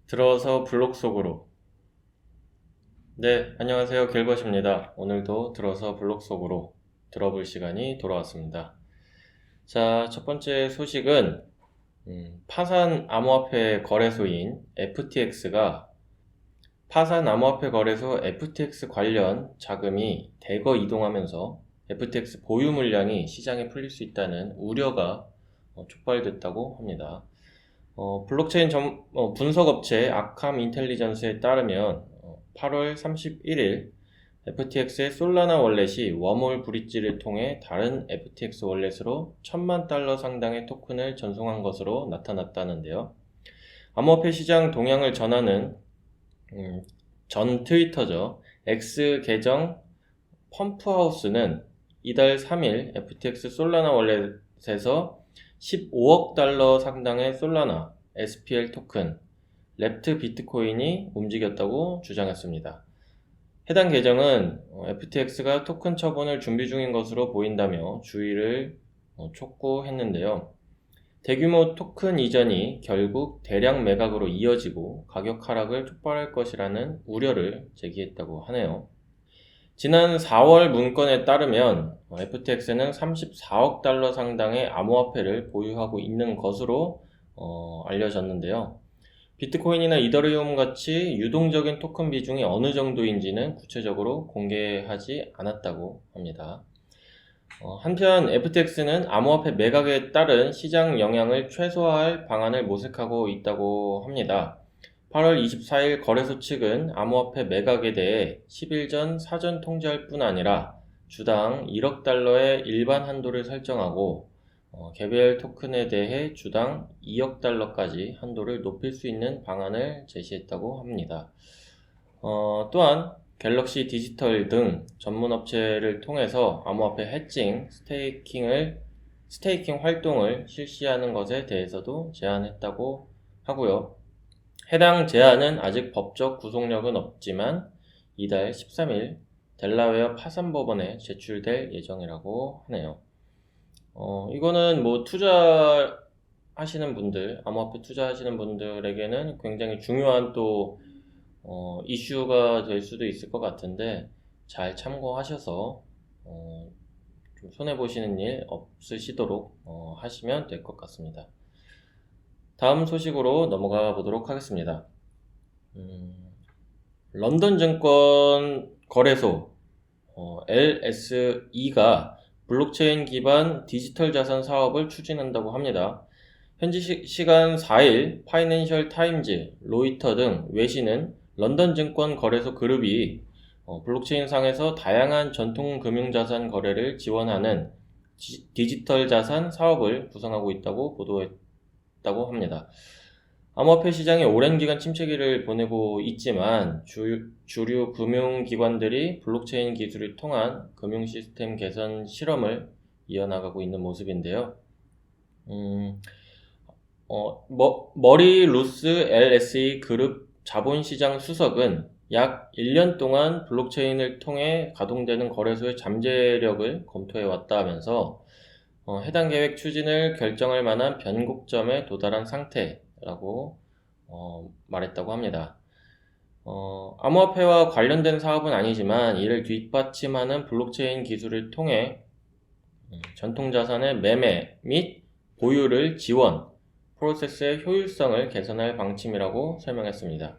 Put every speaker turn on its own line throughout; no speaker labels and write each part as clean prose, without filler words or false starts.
들어서 블록 속으로. 네, 안녕하세요. 길벗입니다. 오늘도 들어서 블록 속으로 들어볼 시간이 돌아왔습니다. 자, 첫 번째 소식은 파산 암호화폐 거래소인 FTX가 파산 암호화폐 거래소 FTX 관련 자금이 대거 이동하면서 FTX 보유 물량이 시장에 풀릴 수 있다는 우려가 촉발됐다고 합니다. 블록체인 분석업체 아캄 인텔리전스에 따르면 8월 31일 FTX의 솔라나 월렛이 웜홀 브릿지를 통해 다른 FTX 월렛으로 $10,000 상당의 토큰을 전송한 것으로 나타났다는데요. 암호화폐 시장 동향을 전하는 전 트위터죠. X 계정 펌프하우스는 이달 3일 FTX 솔라나 월렛에서 $15억 상당의 솔라나 SPL 토큰 랩트 비트코인이 움직였다고 주장했습니다. 해당 계정은 FTX가 토큰 처분을 준비 중인 것으로 보인다며 주의를 촉구했는데요. 대규모 토큰 이전이 결국 대량 매각으로 이어지고 가격 하락을 촉발할 것이라는 우려를 제기했다고 하네요. 지난 4월 문건에 따르면 FTX는 $34억 상당의 암호화폐를 보유하고 있는 것으로 알려졌는데요. 비트코인이나 이더리움 같이 유동적인 토큰 비중이 어느 정도인지는 구체적으로 공개하지 않았다고 합니다. 한편 FTX는 암호화폐 매각에 따른 시장 영향을 최소화할 방안을 모색하고 있다고 합니다. 8월 24일 거래소 측은 암호화폐 매각에 대해 10일 전 사전 통지할 뿐 아니라 주당 $1억 일반 한도를 설정하고 개별 토큰에 대해 주당 $2억 한도를 높일 수 있는 방안을 제시했다고 합니다. 또한 갤럭시 디지털 등 전문 업체를 통해서 암호화폐 해칭, 스테이킹 활동을 실시하는 것에 대해서도 제안했다고 하고요. 해당 제안은 아직 법적 구속력은 없지만 이달 13일 델라웨어 파산법원에 제출될 예정이라고 하네요. 이거는 뭐 투자하시는 분들, 암호화폐 투자하시는 분들에게는 굉장히 중요한 또 이슈가 될 수도 있을 것 같은데 잘 참고하셔서 좀 손해보시는 일 없으시도록 하시면 될 것 같습니다. 다음 소식으로 넘어가 보도록 하겠습니다. 런던 증권 거래소 LSE가 블록체인 기반 디지털 자산 사업을 추진한다고 합니다. 현지 시간 4일 파이낸셜 타임즈, 로이터 등 외신은 런던 증권 거래소 그룹이 블록체인 상에서 다양한 전통 금융자산 거래를 지원하는 디지털 자산 사업을 구성하고 있다고 보도했다고 합니다. 암호화폐 시장이 오랜 기간 침체기를 보내고 있지만 주류 금융기관들이 블록체인 기술을 통한 금융 시스템 개선 실험을 이어나가고 있는 모습인데요. 머리 루스 LSE 그룹 자본시장 수석은 약 1년 동안 블록체인을 통해 가동되는 거래소의 잠재력을 검토해 왔다 하면서 해당 계획 추진을 결정할 만한 변곡점에 도달한 상태라고 말했다고 합니다. 암호화폐와 관련된 사업은 아니지만 이를 뒷받침하는 블록체인 기술을 통해 전통자산의 매매 및 보유를 지원, 프로세스의 효율성을 개선할 방침이라고 설명했습니다.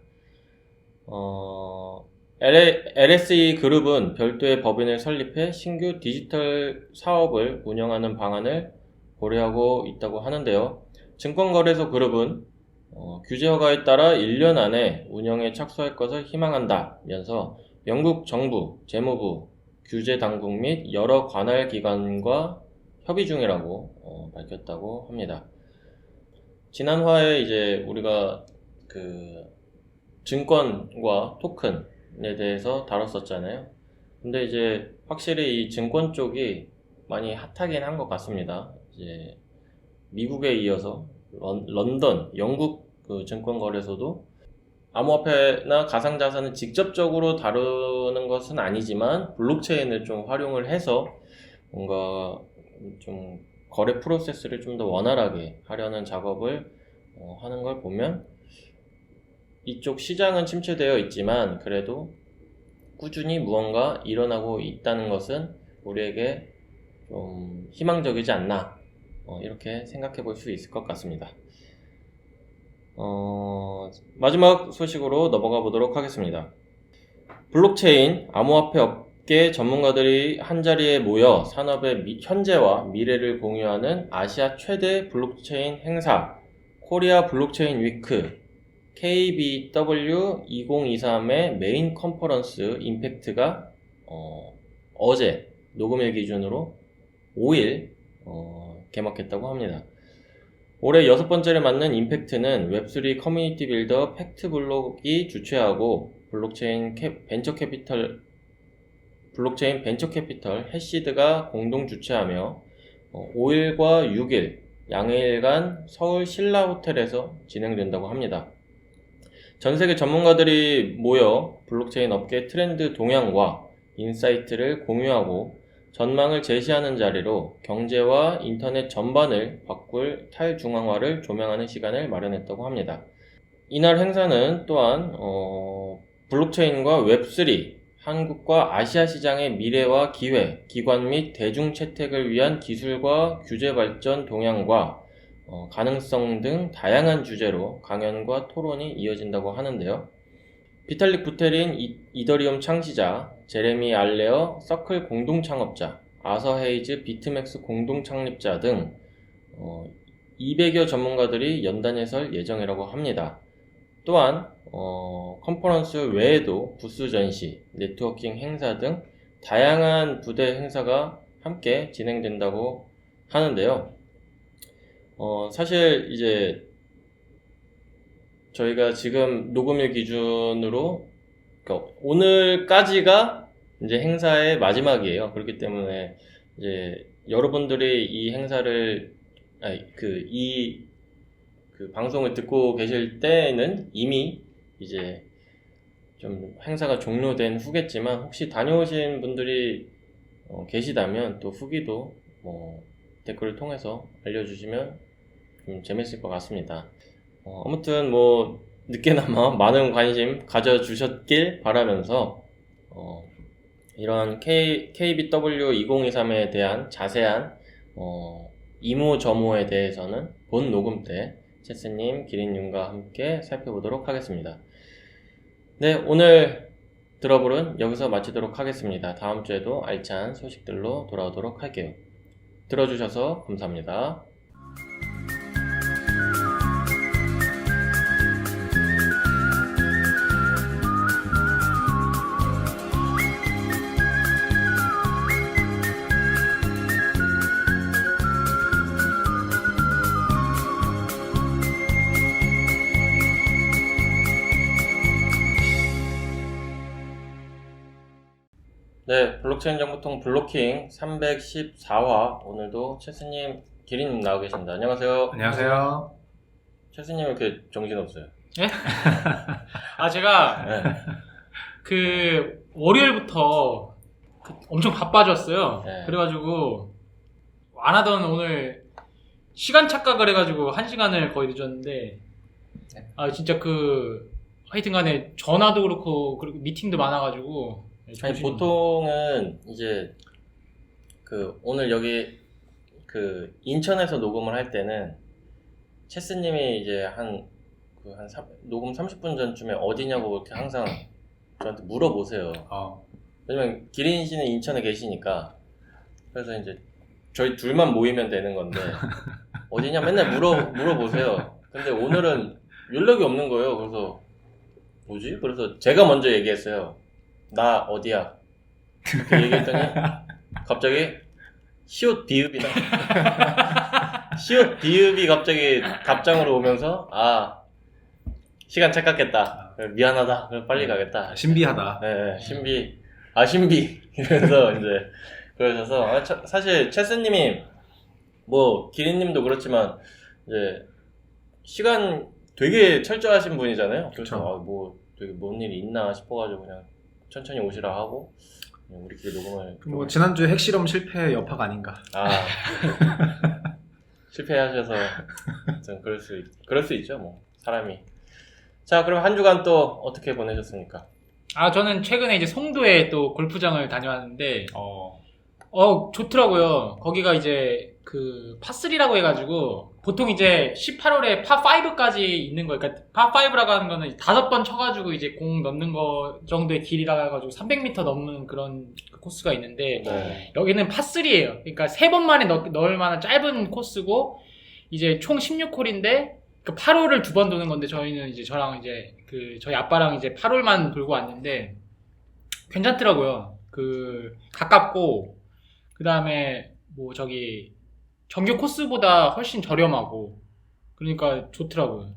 LSE 그룹은 별도의 법인을 설립해 신규 디지털 사업을 운영하는 방안을 고려하고 있다고 하는데요. 증권거래소 그룹은 규제 허가에 따라 1년 안에 운영에 착수할 것을 희망한다면서 영국 정부, 재무부, 규제 당국 및 여러 관할 기관과 협의 중이라고 밝혔다고 합니다. 지난 화에 이제 우리가 그 증권과 토큰에 대해서 다뤘었잖아요. 근데 이제 확실히 이 증권 쪽이 많이 핫하긴 한 것 같습니다. 이제 미국에 이어서 런던, 영국 그 증권거래소도 암호화폐나 가상자산을 직접적으로 다루는 것은 아니지만 블록체인을 좀 활용을 해서 뭔가 좀 거래 프로세스를 좀 더 원활하게 하려는 작업을 하는 걸 보면 이쪽 시장은 침체되어 있지만 그래도 꾸준히 무언가 일어나고 있다는 것은 우리에게 좀 희망적이지 않나 이렇게 생각해 볼 수 있을 것 같습니다. 마지막 소식으로 넘어가 보도록 하겠습니다. 블록체인, 암호화폐 업계 전문가들이 한자리에 모여 산업의 현재와 미래를 공유하는 아시아 최대 블록체인 행사 코리아 블록체인 위크 KBW 2023의 메인 컨퍼런스 임팩트가 어제 녹음일 기준으로 5일 개막했다고 합니다. 올해 6번째를 맞는 임팩트는 웹3 커뮤니티 빌더 팩트블록이 주최하고 블록체인 벤처 캐피털 해시드가 공동 주최하며 5일과 6일 양일간 서울 신라호텔에서 진행된다고 합니다. 전세계 전문가들이 모여 블록체인 업계 트렌드 동향과 인사이트를 공유하고 전망을 제시하는 자리로 경제와 인터넷 전반을 바꿀 탈중앙화를 조명하는 시간을 마련했다고 합니다. 이날 행사는 또한 블록체인과 웹3, 한국과 아시아 시장의 미래와 기회, 기관 및 대중 채택을 위한 기술과 규제 발전 동향과 가능성 등 다양한 주제로 강연과 토론이 이어진다고 하는데요. 비탈릭 부테린 이더리움 창시자, 제레미 알레어 서클 공동 창업자, 아서 헤이즈 비트맥스 공동 창립자 등 200여 전문가들이 연단에 설 예정이라고 합니다. 또한 컨퍼런스 외에도 부스 전시, 네트워킹 행사 등 다양한 부대 행사가 함께 진행된다고 하는데요. 사실 이제 저희가 지금 녹음일 기준으로 그러니까 오늘까지가 이제 행사의 마지막이에요. 그렇기 때문에 이제 여러분들이 이 행사를 그 방송을 듣고 계실 때는 이미 이제 좀 행사가 종료된 후겠지만 혹시 다녀오신 분들이 계시다면 또 후기도 댓글을 통해서 알려주시면 좀 재밌을 것 같습니다. 아무튼 늦게나마 많은 관심 가져주셨길 바라면서 이런 KBW 2023에 대한 자세한 이모저모에 대해서는 본 녹음 때 체스님, 기린님과 함께 살펴보도록 하겠습니다. 네, 오늘 들어볼은 여기서 마치도록 하겠습니다. 다음 주에도 알찬 소식들로 돌아오도록 할게요. 들어주셔서 감사합니다. 네, 블록체인 정보통 블로킹 314화 오늘도 체스님, 기린님 나와 계십니다. 안녕하세요.
안녕하세요.
체스님 왜 이렇게 정신없어요?
예? 제가
네.
월요일부터 엄청 바빠졌어요.
네.
그래가지고 안 하던 오늘 시간 착각을 해가지고 1시간을 거의 늦었는데 진짜 하여튼간에 전화도 그렇고 그리고 미팅도 많아가지고
아니, 보통은 이제 오늘 여기 인천에서 녹음을 할 때는 체스님이 이제 녹음 30분 전쯤에 어디냐고 이렇게 항상 저한테 물어보세요. 왜냐면 기린 씨는 인천에 계시니까. 그래서 이제 저희 둘만 모이면 되는 건데 어디냐 맨날 물어보세요. 근데 오늘은 연락이 없는 거예요. 그래서 뭐지? 그래서 제가 먼저 얘기했어요. 나 어디야? 이렇게 얘기했더니 갑자기 시옷 비읍이다. 시옷 비읍이 갑자기 답장으로 오면서 시간 착각했다. 미안하다. 빨리 가겠다.
신비하다.
네, 신비. 이러면서 이제 그러셔서 사실 체스님이 기린님도 그렇지만 이제 시간 되게 철저하신 분이잖아요. 그래서 되게 뭔 일이 있나 싶어가지고 그냥 천천히 오시라 하고 우리끼리 녹음을
지난주에 핵실험 실패 여파가 아닌가.
실패하셔서 그럴 수 있죠. 사람이 자, 그럼 한 주간 또 어떻게 보내셨습니까?
저는 최근에 이제 송도에 또 골프장을 다녀왔는데,
어.
좋더라고요. 거기가 이제 그 파3라고 해가지고, 보통 이제 18홀에 파5까지 있는 거예요. 그러니까 파5라고 하는 거는 5번 쳐가지고 이제 공 넣는 거 정도의 길이라 해가지고 300m 넘는 그런 코스가 있는데,
네.
여기는 파3예요. 그러니까 3번 만에 넣을 만한 짧은 코스고, 이제 총 16홀인데, 그 8홀을 2번 도는 건데, 저희는 이제 저랑 이제 저희 아빠랑 이제 8홀만 돌고 왔는데, 괜찮더라고요. 가깝고, 그 다음에 뭐 정규 코스보다 훨씬 저렴하고, 그러니까 좋더라고요.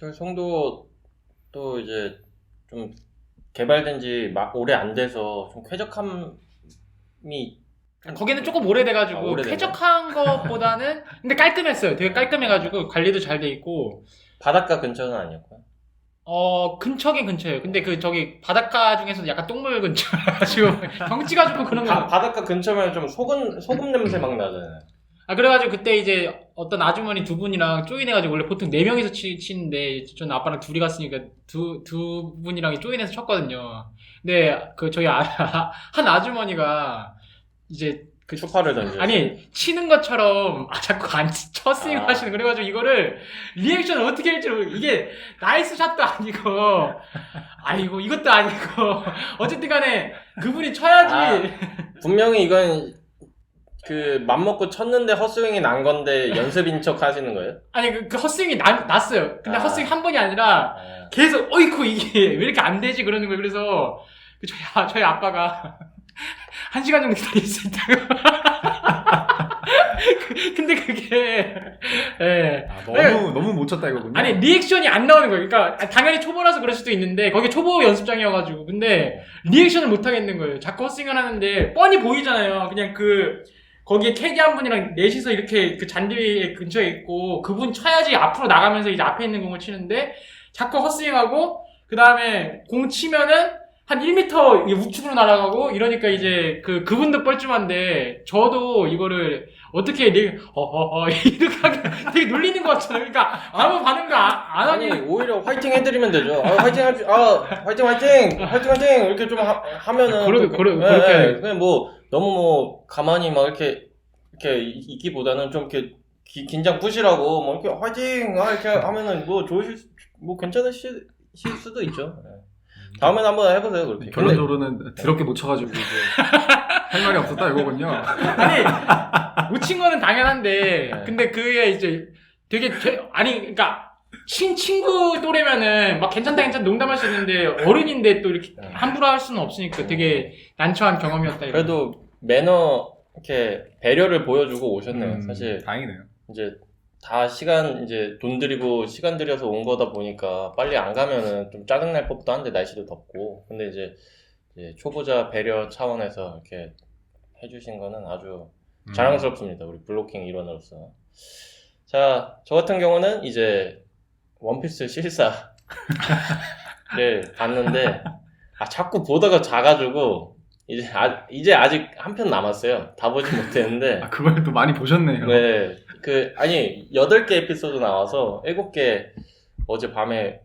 그 송도 또 이제 좀 개발된 지 막 오래 안 돼서 좀 쾌적함이
거기는 조금 오래돼가지고,
오래됐네.
쾌적한 것보다는, 근데 깔끔했어요. 되게 깔끔해가지고, 관리도 잘 돼 있고,
바닷가 근처는 아니었고요.
근처긴 근처예요. 근데 바닷가 중에서도 약간 똥물 근처라가지고, 경치가 좋고 그런 거.
바닷가 근처면 좀 소금 냄새 막 나잖아요.
그래가지고 그때 이제 어떤 아주머니 2분이랑 조인해가지고, 원래 보통 4명이서 치는데, 저는 아빠랑 둘이 갔으니까 두 분이랑 조인해서 쳤거든요. 근데 저희 한 아주머니가 이제
초파를 던져.
아니, 치는 것처럼 자꾸 안 쳤스윙 하시는, 그래가지고 이거를 리액션을 어떻게 할지 모르겠고, 이게 나이스 샷도 아니고, 아이고 이것도 아니고, 어쨌든 간에 그분이 쳐야지.
분명히 이건 맘먹고 쳤는데 헛스윙이 난 건데 연습인 척 하시는 거예요?
아니 그 헛스윙이 났어요. 근데 헛스윙 한 번이 아니라 계속 어이쿠 이게 왜 이렇게 안 되지 그러는 거예요. 그래서 저희 아빠가 1시간 정도 기다릴 수 있다고. 근데 그게
너무 못 쳤다 이거군요.
아니 리액션이 안 나오는 거예요. 그러니까 당연히 초보라서 그럴 수도 있는데, 거기 초보 연습장이어가지고, 근데 리액션을 못 하겠는 거예요. 자꾸 헛스윙을 하는데 뻔히 보이잖아요. 그냥 거기에 캐디 한 분이랑 넷이서 이렇게 그 잔디 근처에 있고, 그분 쳐야지 앞으로 나가면서 이제 앞에 있는 공을 치는데, 자꾸 헛스윙하고, 그 다음에 공 치면은 한 1m 우측으로 날아가고, 이러니까 이제 그분도 뻘쭘한데, 저도 이거를 어떻게 이렇게 하게 되게 놀리는 것 같잖아요. 그러니까 아무 반응도 안
아니
하니.
오히려 화이팅 해드리면 되죠. 화이팅 이렇게 좀 하면은
그렇게
그냥 뭐 너무 뭐 가만히 막 이렇게 있기보다는 좀 이렇게 긴장 푸시라고 뭐 이렇게 화이팅 이렇게 하면은 뭐 괜찮으실 수도 있죠. 다음에는 한번 해보세요. 그렇게.
결론적으로는 더럽게 못 쳐가지고 이제 할 말이 없었다 이거군요.
아니 못 친 거는 당연한데, 근데 그게 이제 되게 그러니까 친구 또래면은 막 괜찮다 농담할 수 있는데, 어른인데 또 이렇게 함부로 할 수는 없으니까 되게 난처한 경험이었다.
그래도 매너 이렇게 배려를 보여주고 오셨네요. 사실
다행이네요.
이제 다 이제 돈 들이고 시간 들여서 온 거다 보니까 빨리 안 가면은 좀 짜증날 법도 한데, 날씨도 덥고. 근데 이제 초보자 배려 차원에서 이렇게 해주신 거는 아주 자랑스럽습니다. 우리 블로킹 일원으로서. 자, 저 같은 경우는 이제 원피스 실사를 봤는데, 자꾸 보다가 자가지고, 이제 아직 한 편 남았어요. 다 보진 못했는데.
그걸 또 많이 보셨네요.
네. 8개 에피소드 나와서 7개 어제 밤에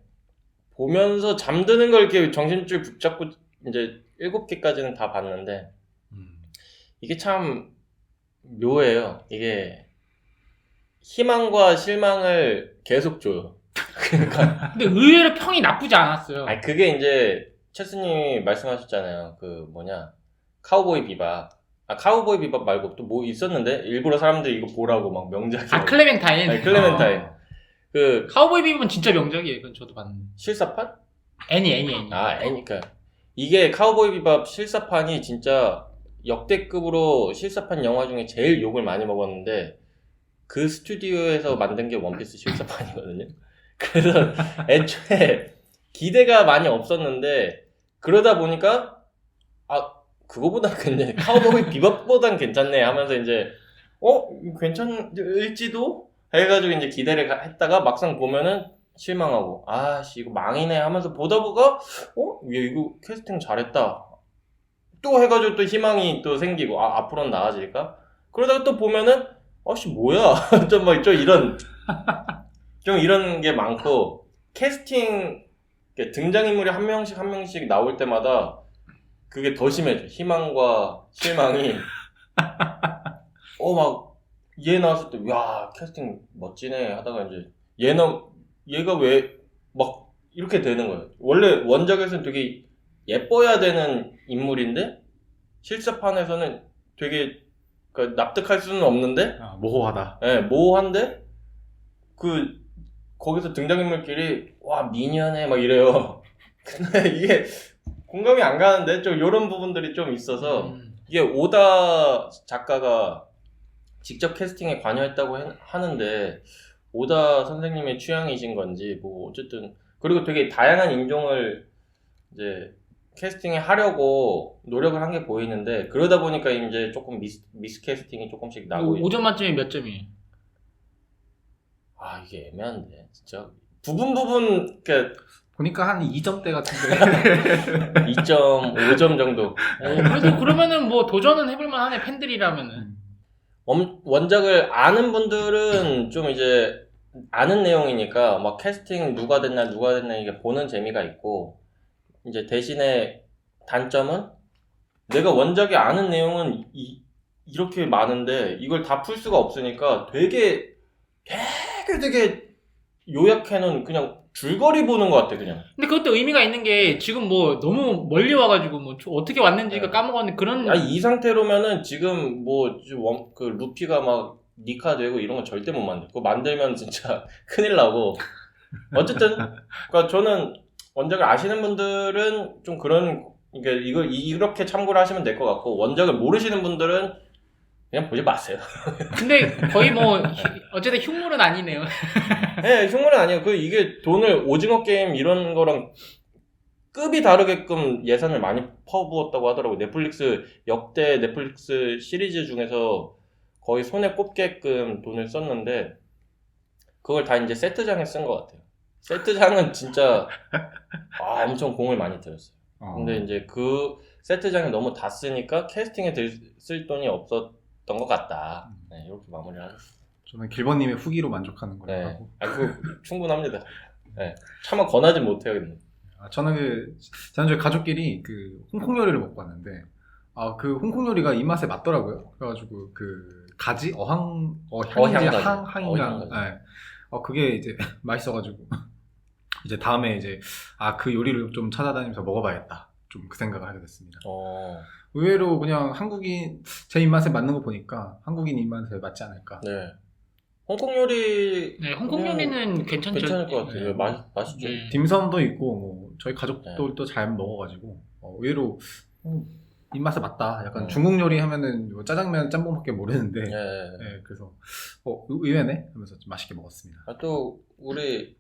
보면서 잠드는 걸 이렇게 정신줄 붙잡고 이제 7개까지는 다 봤는데, 이게 참 묘해요. 이게 희망과 실망을 계속 줘요. 그러니까.
근데 의외로 평이 나쁘지 않았어요.
그게 이제 체스님이 말씀하셨잖아요. 카우보이 비밥. 카우보이 비밥 말고 또 뭐 있었는데, 일부러 사람들이 이거 보라고 막 명작이라고.
클레멘타인.
클레멘타인.
카우보이 비밥은 진짜 명작이에요. 그건 저도 봤는데.
실사판?
애니.
그러니까 이게 카우보이 비밥 실사판이 진짜 역대급으로 실사판 영화 중에 제일 욕을 많이 먹었는데, 그 스튜디오에서 만든 게 원피스 실사판이거든요. 그래서 애초에 기대가 많이 없었는데, 그러다 보니까 그거보다 근데 카우보이 비밥보단 괜찮네 하면서 이제 이거 괜찮을지도 해가지고 이제 기대를 했다가 막상 보면은 실망하고, 이거 망이네 하면서 보다가 이거 캐스팅 잘했다 또 해가지고 또 희망이 또 생기고, 앞으로는 나아질까? 그러다가 또 보면은 뭐야 좀 이런 게 많고, 캐스팅 등장인물이 한 명씩 나올 때마다 그게 더 심해져. 희망과 실망이. 막, 얘 나왔을 때, 야, 캐스팅 멋지네 하다가 이제, 얘가 왜, 막, 이렇게 되는 거예요. 원래 원작에서는 되게 예뻐야 되는 인물인데, 실사판에서는 되게, 납득할 수는 없는데,
모호하다.
예, 모호한데, 거기서 등장인물끼리, 와, 미녀네, 막 이래요. 근데 이게 공감이 안 가는데, 좀 요런 부분들이 좀 있어서, 이게 오다 작가가 직접 캐스팅에 관여했다고 하는데 오다 선생님의 취향이신 건지 뭐 어쨌든 그리고 되게 다양한 인종을 이제 캐스팅에 하려고 노력을 한 게 보이는데 그러다 보니까 이제 조금 미스 캐스팅이 조금씩 나고
5점 만점에 몇 점이에요?
이게 애매한데 진짜 부분
보니까 한 2점대 같은데.
2.5점 정도.
그래도 그러면은 뭐 도전은 해볼만 하네, 팬들이라면은.
원작을 아는 분들은 좀 이제 아는 내용이니까 막 캐스팅 누가 됐나 이게 보는 재미가 있고 이제 대신에 단점은 내가 원작에 아는 내용은 이렇게 많은데 이걸 다 풀 수가 없으니까 되게 요약해놓은 그냥 줄거리 보는 것 같아 그냥.
근데 그것도 의미가 있는 게 지금 뭐 너무 멀리 와가지고 뭐 어떻게 왔는지가 까먹었는데 그런.
이 상태로면은 지금 그 루피가 막 니카 되고 이런 건 절대 못 만들. 그거 만들면 진짜 큰일 나고. 어쨌든 그러니까 저는 원작을 아시는 분들은 좀 그런 이걸 이렇게 참고를 하시면 될 것 같고 원작을 모르시는 분들은 그냥 보지 마세요.
근데 거의 뭐 어쨌든 흉물은 아니네요.
네, 흉물은 아니에요. 이게 돈을 오징어 게임 이런 거랑 급이 다르게끔 예산을 많이 퍼부었다고 하더라고요. 역대 넷플릭스 시리즈 중에서 거의 손에 꼽게끔 돈을 썼는데 그걸 다 이제 세트장에 쓴 것 같아요. 세트장은 진짜 엄청 공을 많이 들였어요. 근데 이제 그 세트장에 너무 다 쓰니까 캐스팅에 쓸 돈이 없었던 것 같다. 네, 이렇게 마무리를 하겠습니다.
저는 길버님의 후기로 만족하는 걸로
네.
하고.
그거 충분합니다. 네. 차마 권하지 못해요. 근데.
저는 지난주에 가족끼리 홍콩 요리를 먹고 왔는데 그 홍콩 요리가 입맛에 맞더라고요. 그래가지고 가지 어향인지 항인가. 네. 그게 이제 맛있어가지고 이제 다음에 이제 그 요리를 좀 찾아다니면서 먹어봐야겠다. 좀 그 생각을 하게 됐습니다. 의외로 그냥 제 입맛에 맞는 거 보니까 한국인 입맛에 맞지 않을까.
네. 홍콩 요리.
네, 홍콩 요리는
괜찮을 것 같아요.
네.
맛있죠.
네.
딤섬도 있고 뭐 저희 가족들도 잘 먹어가지고 의외로 입맛에 맞다. 약간 중국 요리 하면은 뭐 짜장면, 짬뽕밖에 모르는데 네, 그래서 의외네 하면서 좀 맛있게 먹었습니다.
또 우리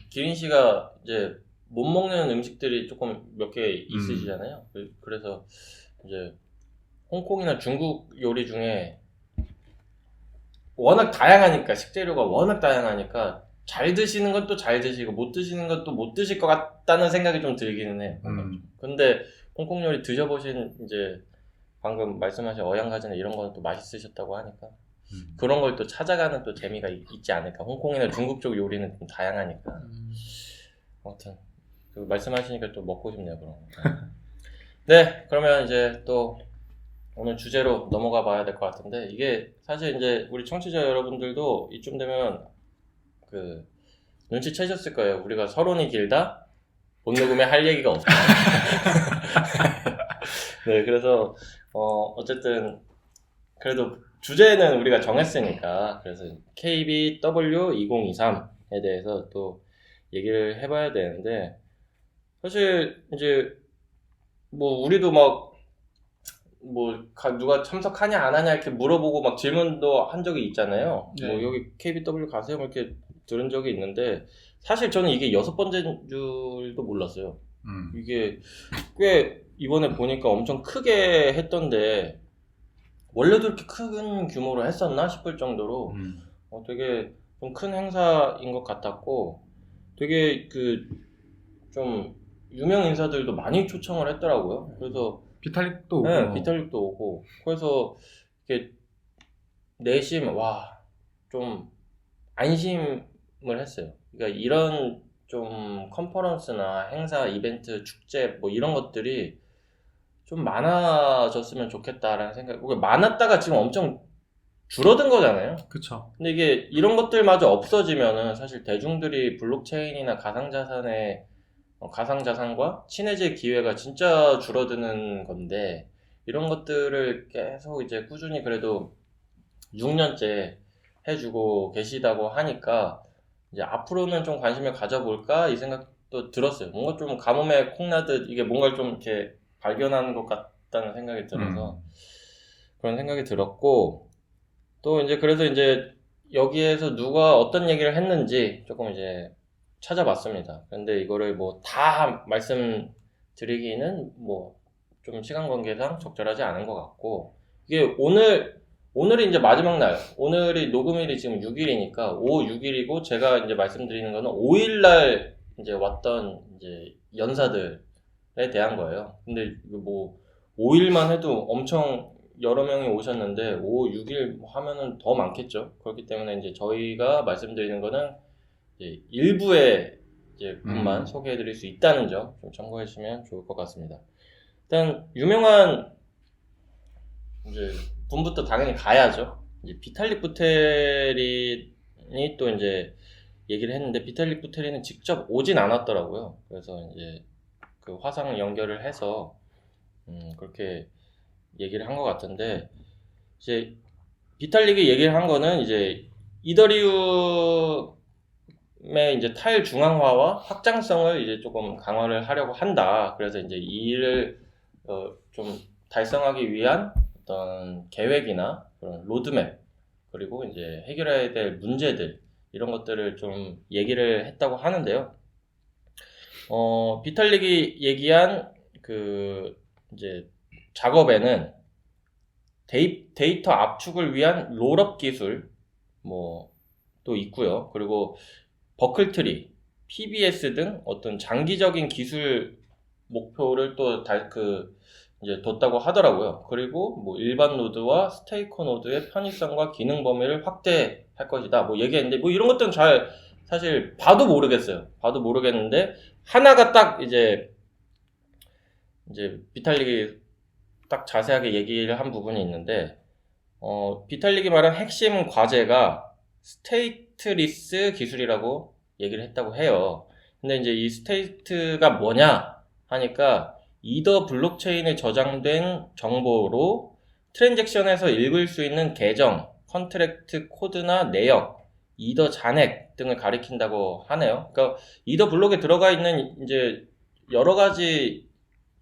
기린 씨가 이제 못 먹는 음식들이 조금 몇 개 있으시잖아요. 그래서 이제 홍콩이나 중국 요리 중에 워낙 다양하니까 식재료가 워낙 다양하니까 잘 드시는 건 또 잘 드시고 못 드시는 건 또 못 드실 것 같다는 생각이 좀 들기는 해. 근데 홍콩 요리 드셔보신 이제 방금 말씀하신 어양가지나 이런 거는 또 맛있으셨다고 하니까 그런 걸 또 찾아가는 또 재미가 있지 않을까. 홍콩이나 중국 쪽 요리는 좀 다양하니까. 아무튼 말씀하시니까 또 먹고 싶네요. 그런 거. 네, 그러면 이제 또 오늘 주제로 넘어가 봐야 될 것 같은데 이게 사실 이제 우리 청취자 여러분들도 이쯤 되면 눈치채셨을 거예요. 우리가 서론이 길다, 못 녹음에 할 얘기가 없다. 네, 그래서 어쨌든 그래도 주제는 우리가 정했으니까 그래서 KBW2023에 대해서 또 얘기를 해봐야 되는데 사실 이제 뭐 우리도 누가 참석하냐 안 하냐 이렇게 물어보고 막 질문도 한 적이 있잖아요.
네.
뭐 여기 KBW 가세요? 이렇게 들은 적이 있는데 사실 저는 이게 6번째인 줄도 몰랐어요. 이게 꽤 이번에 보니까 엄청 크게 했던데 원래도 이렇게 큰 규모로 했었나 싶을 정도로 되게 좀 큰 행사인 것 같았고 되게 좀 유명 인사들도 많이 초청을 했더라고요. 그래서
비탈릭도 오고.
네, 비탈릭도 오고. 그래서 이렇게 내심 좀 안심을 했어요. 그러니까 이런 좀 컨퍼런스나 행사, 이벤트, 축제 뭐 이런 것들이 좀 많아졌으면 좋겠다라는 생각. 그게 많았다가 지금 엄청 줄어든 거잖아요.
그쵸.
근데 이게 이런 것들마저 없어지면은 사실 대중들이 블록체인이나 가상자산과 친해질 기회가 진짜 줄어드는 건데, 이런 것들을 계속 이제 꾸준히 그래도 6년째 해주고 계시다고 하니까 이제 앞으로는 좀 관심을 가져볼까 이 생각도 들었어요. 뭔가 좀 가뭄에 콩나듯 이게 뭔가를 좀 이렇게 발견하는 것 같다는 생각이 들어서 그런 생각이 들었고, 또 이제 그래서 이제 여기에서 누가 어떤 얘기를 했는지 조금 이제 찾아봤습니다. 근데 이거를 뭐 다 말씀드리기는 뭐 좀 시간 관계상 적절하지 않은 것 같고, 이게 오늘이 이제 마지막 날, 오늘이 녹음일이 지금 6일이니까 5, 6일이고, 제가 이제 말씀드리는 거는 5일날 이제 왔던 이제 연사들에 대한 거예요. 근데 이거 뭐 5일만 해도 엄청 여러 명이 오셨는데 5, 6일 하면은 더 많겠죠. 그렇기 때문에 이제 저희가 말씀드리는 거는 이제 일부의 이제 분만 소개해드릴 수 있다는 점 좀 참고해 주시면 좋을 것 같습니다. 일단 유명한 이제 분부터 당연히 가야죠. 이제 비탈릭 부테린이 또 이제 얘기를 했는데, 비탈릭 부테린은 직접 오진 않았더라고요. 그래서 이제 그 화상 연결을 해서 그렇게 얘기를 한 것 같은데, 이제 비탈릭이 얘기를 한 거는 이제 이더리움의 이제 타일 중앙화와 확장성을 이제 조금 강화를 하려고 한다. 그래서 이제 이 일을 좀 달성하기 위한 어떤 계획이나 그런 로드맵, 그리고 이제 해결해야 될 문제들, 이런 것들을 좀 얘기를 했다고 하는데요. 비탈릭이 얘기한 그 이제 작업에는 데이터 압축을 위한 롤업 기술 뭐 또 있고요. 그리고 버클트리, PBS 등 어떤 장기적인 기술 목표를 또 이제 뒀다고 하더라고요. 그리고 뭐 일반 노드와 스테이커 노드의 편의성과 기능 범위를 확대할 것이다. 뭐 얘기했는데, 뭐 이런 것들은 잘 사실 봐도 모르겠어요. 봐도 모르겠는데, 하나가 딱 이제 비탈릭이 딱 자세하게 얘기를 한 부분이 있는데, 비탈릭이 말한 핵심 과제가 스테이트리스 기술이라고 얘기를 했다고 해요. 근데 이제 이 스테이트가 뭐냐 하니까, 이더 블록체인에 저장된 정보로 트랜잭션에서 읽을 수 있는 계정, 컨트랙트 코드나 내역, 이더 잔액 등을 가리킨다고 하네요. 그러니까 이더 블록에 들어가 있는 이제 여러 가지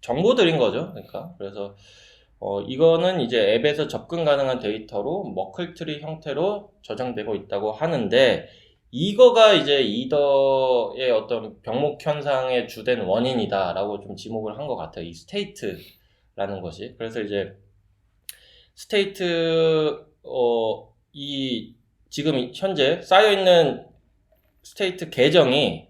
정보들인 거죠. 그러니까 그래서 이거는 이제 앱에서 접근 가능한 데이터로 머클트리 형태로 저장되고 있다고 하는데, 이거가 이제 이더의 어떤 병목 현상의 주된 원인이다라고 좀 지목을 한 것 같아요. 이 스테이트라는 것이. 그래서 이제 스테이트 이 지금 현재 쌓여 있는 스테이트 계정이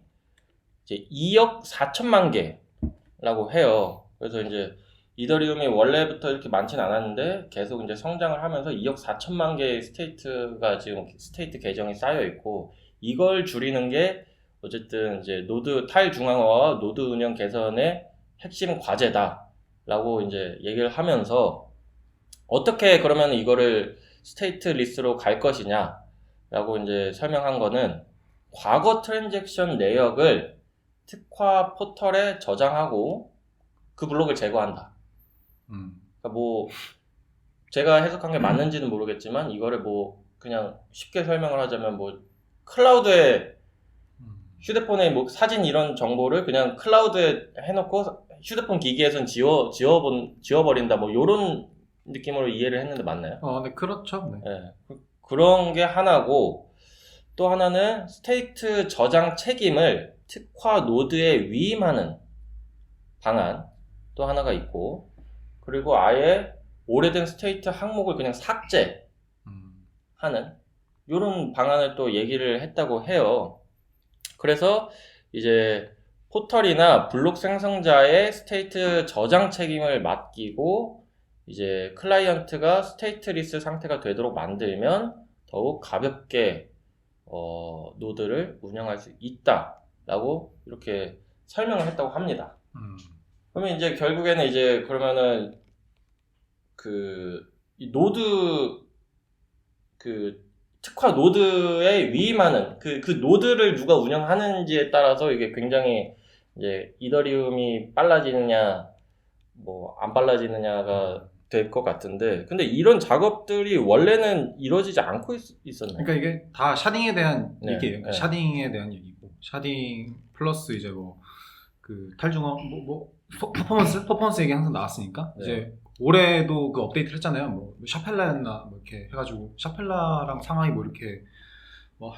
이제 2억 4천만 개라고 해요. 그래서 이제 이더리움이 원래부터 이렇게 많진 않았는데 계속 이제 성장을 하면서 2억 4천만 개의 스테이트가 지금 스테이트 계정이 쌓여 있고, 이걸 줄이는 게 어쨌든 이제 노드 타일 중앙화와 노드 운영 개선의 핵심 과제다라고 이제 얘기를 하면서, 어떻게 그러면 이거를 스테이트 리스로 갈 것이냐라고 이제 설명한 거는, 과거 트랜잭션 내역을 특화 포털에 저장하고 그 블록을 제거한다. 그러니까 뭐 제가 해석한 게 맞는지는 모르겠지만, 이거를 뭐 그냥 쉽게 설명을 하자면, 뭐 클라우드에 휴대폰에 뭐 사진 이런 정보를 그냥 클라우드에 해놓고 휴대폰 기기에선 지워버린다, 뭐 요런 느낌으로 이해를 했는데 맞나요?
네, 그렇죠. 네.
네. 그런 게 하나고, 또 하나는 스테이트 저장 책임을 특화 노드에 위임하는 방안 또 하나가 있고, 그리고 아예 오래된 스테이트 항목을 그냥 삭제하는 이런 방안을 또 얘기를 했다고 해요. 그래서 이제 포털이나 블록 생성자의 스테이트 저장 책임을 맡기고, 이제 클라이언트가 스테이트리스 상태가 되도록 만들면 더욱 가볍게 노드를 운영할 수 있다 라고 이렇게 설명을 했다고 합니다.
음.
그러면 이제 결국에는 이제 그러면은 이 노드 특화 노드에 위임하는 그 노드를 누가 운영하는지에 따라서 이게 굉장히 이제 이더리움이 빨라지느냐 뭐 안 빨라지느냐가 될 것 같은데, 근데 이런 작업들이 원래는 이루어지지 않고 있었나요?
그러니까 이게 다 샤딩에 대한
네,
얘기예요. 그러니까
네.
샤딩에 대한 얘기고, 샤딩 플러스 이제 뭐 그 탈중앙 퍼포먼스 얘기 항상 나왔으니까
네.
이제 올해도 그 업데이트를 했잖아요. 뭐 샤펠라였나 뭐 이렇게 해가지고 샤펠라랑 상하이 뭐 이렇게 뭐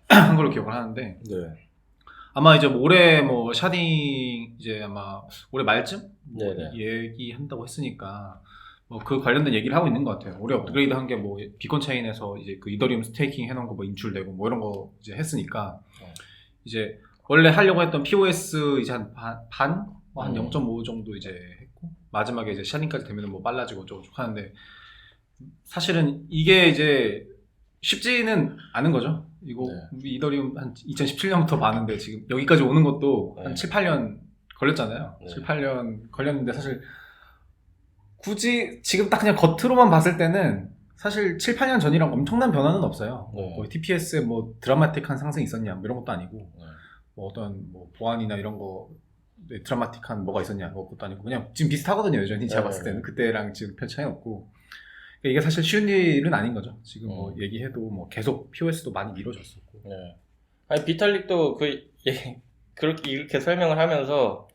한 걸로 기억을 하는데,
네.
아마 이제 올해 뭐 샤딩 이제 아마 올해 말쯤 뭐
네네.
얘기한다고 했으니까 뭐 그 관련된 얘기를 하고 있는 것 같아요. 올해 업그레이드 한 게 뭐 비건 체인에서 이제 그 이더리움 스테이킹 해놓은 거 뭐 인출되고 뭐 이런 거 이제 했으니까 이제 원래 하려고 했던 POS 이제 한 0.5 정도 이제 했고, 마지막에 이제 샤딩까지 되면 뭐 빨라지고 어쩌고 하는데, 사실은 이게 이제 쉽지는 않은 거죠. 이거
네.
이더리움 한 2017년부터 봤는데 지금 여기까지 오는 것도 한
네.
7, 8년 걸렸잖아요.
네.
7, 8년 걸렸는데 사실 굳이 지금 딱 그냥 겉으로만 봤을 때는 사실 7, 8년 전이랑 엄청난 변화는 없어요.
네.
뭐 TPS에 뭐 드라마틱한 상승이 있었냐 뭐 이런 것도 아니고,
네.
뭐 어떤 뭐 보안이나 이런 거 드라마틱한 뭐가 있었냐 뭐 그것도 아니고 그냥 지금 비슷하거든요. 여전히 제가
네.
봤을 때는 그때랑 지금 별 차이는 없고, 이게 사실 쉬운 일은 아닌 거죠. 지금 뭐 얘기해도 뭐 계속 POS도 많이 미뤄졌었고.
네. 아니 비탈릭도 그렇게 이렇게 설명을 하면서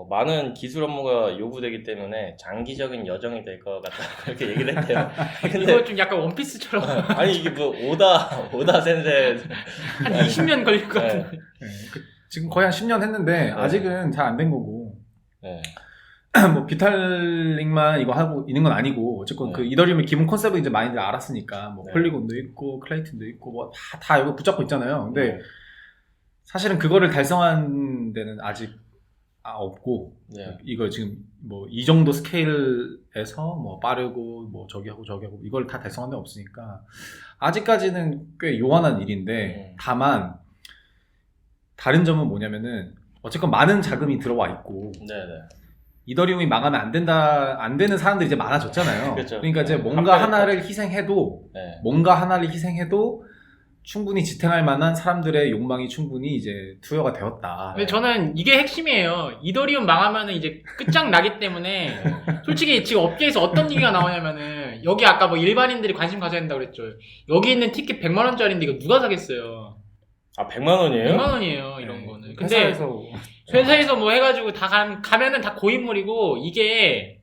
많은 기술 업무가 요구되기 때문에 장기적인 여정이 될 것 같다 그렇게 얘기를 했대요. 근데
이거 좀 약간 원피스처럼
아니 이게 뭐 오다 센세
한 20년 걸릴 것
네.
같은데.
네, 지금 거의 한 10년 했는데 아직은 잘 안 된 거고.
네.
뭐 비탈릭만 이거 하고 있는 건 아니고, 어쨌건
네.
그 이더리움의 기본 컨셉을 이제 많이들 알았으니까 뭐
네.
폴리곤도 있고 클레이튼도 있고 뭐 다 이거 붙잡고 있잖아요. 근데
네.
사실은 그거를 달성한 데는 아직 없고,
네.
이거 지금 뭐 이 정도 스케일에서 뭐 빠르고 뭐 저기 하고 이걸 다 달성한 데 없으니까 아직까지는 꽤 요원한 일인데, 다만 다른 점은 뭐냐면은 어쨌건 많은 자금이 들어와 있고,
네네.
이더리움이 망하면 안 되는 사람들이 이제 많아졌잖아요.
그렇죠.
그러니까 이제 뭔가
합병.
하나를 희생해도
네.
충분히 지탱할 만한 사람들의 욕망이 충분히 이제 투여가 되었다.
근데 저는 이게 핵심이에요. 이더리움 망하면은 이제 끝장나기 때문에 솔직히 지금 업계에서 어떤 얘기가 나오냐면은, 여기 아까 뭐 일반인들이 관심 가져야 된다고 그랬죠. 여기 있는 티켓 100만 원짜리인데 이거 누가 사겠어요?
아 100만 원이에요?
100만 원이에요, 이런 거는. 근데
회사에서
뭐 해가지고 다 가면은 다 고인물이고, 이게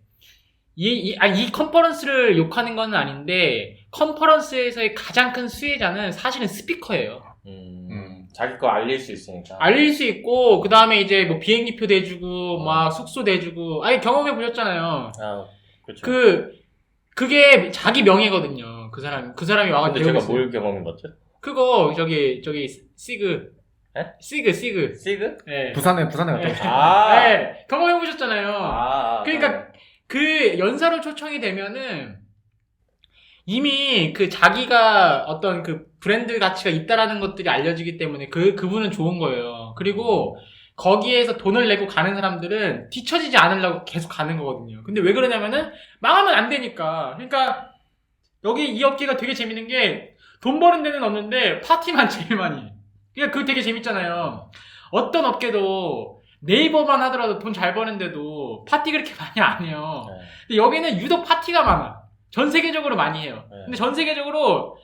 이 컨퍼런스를 욕하는 건 아닌데, 컨퍼런스에서의 가장 큰 수혜자는 사실은 스피커예요.
자기 거 알릴 수 있으니까.
알릴 수 있고, 그 다음에 이제 뭐 비행기표 대주고, 막 숙소 대주고, 아니 경험해 보셨잖아요.
아 그렇죠.
그게 자기 명예거든요. 그 사람이 와가지고.
근데 제가
배우겠어요.
뭘 경험해봤죠?
그거 저기 시그.
에?
시그.
시그?
네.
부산에 갔다
네.
오셨죠.
아.
네. 경험해 보셨잖아요. 그러니까
네.
그 연사로 초청이 되면은 이미 그 자기가 어떤 그 브랜드 가치가 있다라는 것들이 알려지기 때문에 그분은 좋은 거예요. 그리고 거기에서 돈을 내고 가는 사람들은 뒤처지지 않으려고 계속 가는 거거든요. 근데 왜 그러냐면은 망하면 안 되니까. 그러니까 여기 이 업계가 되게 재밌는 게, 돈 버는 데는 없는데 파티만 제일 많이 해. 그러니까 그거 되게 재밌잖아요. 어떤 업계도 네이버만 하더라도 돈 잘 버는데도 파티 그렇게 많이 안 해요.
네.
근데 여기는 유독 파티가 많아. 전 세계적으로 많이 해요.
네.
근데 전 세계적으로